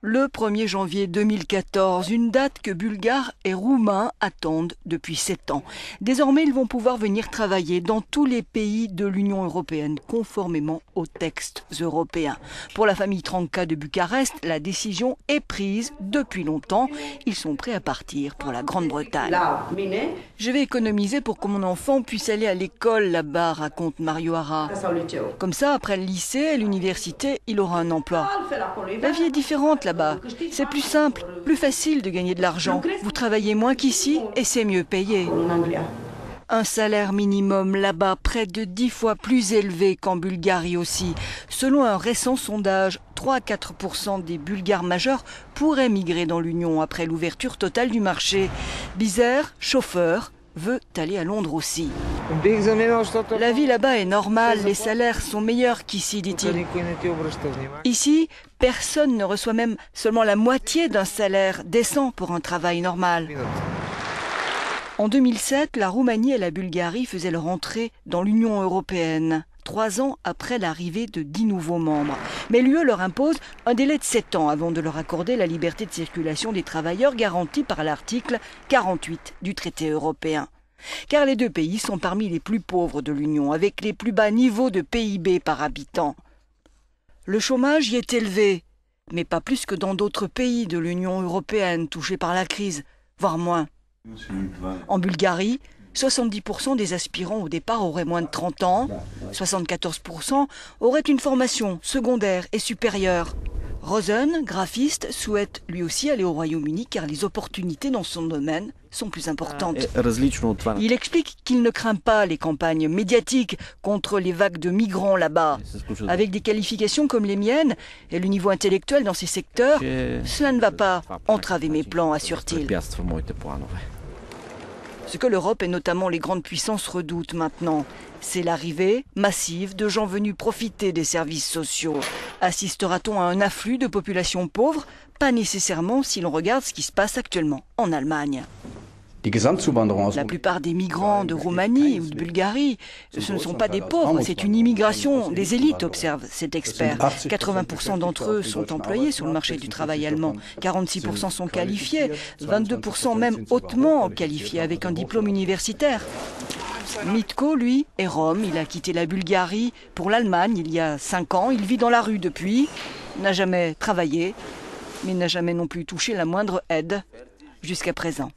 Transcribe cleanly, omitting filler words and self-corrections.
Le 1er janvier 2014, une date que Bulgares et Roumains attendent depuis 7 ans. Désormais, ils vont pouvoir venir travailler dans tous les pays de l'Union européenne, conformément aux textes européens. Pour la famille Tranca de Bucarest, la décision est prise depuis longtemps. Ils sont prêts à partir pour la Grande-Bretagne. Je vais économiser pour que mon enfant puisse aller à l'école là-bas, raconte Mario Hara. Comme ça, après le lycée et l'université, il aura un emploi. La vie est différente là-bas. C'est plus simple, plus facile de gagner de l'argent. Vous travaillez moins qu'ici et c'est mieux payé. Un salaire minimum là-bas près de 10 fois plus élevé qu'en Bulgarie aussi. Selon un récent sondage, 3 à 4% des Bulgares majeurs pourraient migrer dans l'Union après l'ouverture totale du marché. Bizer, chauffeur, veut aller à Londres aussi. La vie là-bas est normale, les salaires sont meilleurs qu'ici, dit-il. Ici, personne ne reçoit même seulement la moitié d'un salaire décent pour un travail normal. En 2007, la Roumanie et la Bulgarie faisaient leur entrée dans l'Union européenne, 3 ans après l'arrivée de 10 nouveaux membres. Mais l'UE leur impose un délai de 7 ans avant de leur accorder la liberté de circulation des travailleurs garantie par l'article 48 du traité européen. Car les deux pays sont parmi les plus pauvres de l'Union, avec les plus bas niveaux de PIB par habitant. Le chômage y est élevé, mais pas plus que dans d'autres pays de l'Union européenne touchés par la crise, voire moins. En Bulgarie, 70% des aspirants au départ auraient moins de 30 ans, 74% auraient une formation secondaire et supérieure. Rosen, graphiste, souhaite lui aussi aller au Royaume-Uni car les opportunités dans son domaine sont plus importantes. Il explique qu'il ne craint pas les campagnes médiatiques contre les vagues de migrants là-bas. Avec des qualifications comme les miennes et le niveau intellectuel dans ces secteurs, cela ne va pas entraver mes plans, assure-t-il. Ce que l'Europe et notamment les grandes puissances redoutent maintenant, c'est l'arrivée massive de gens venus profiter des services sociaux. Assistera-t-on à un afflux de populations pauvres? Pas nécessairement si l'on regarde ce qui se passe actuellement en Allemagne. La plupart des migrants de Roumanie ou de Bulgarie, ce ne sont pas des pauvres, c'est une immigration des élites, observe cet expert. 80% d'entre eux sont employés sur le marché du travail allemand, 46% sont qualifiés, 22% même hautement qualifiés avec un diplôme universitaire. Mitko, lui, est rom, il a quitté la Bulgarie pour l'Allemagne il y a 5 ans, il vit dans la rue depuis, n'a jamais travaillé, mais n'a jamais non plus touché la moindre aide. Jusqu'à présent.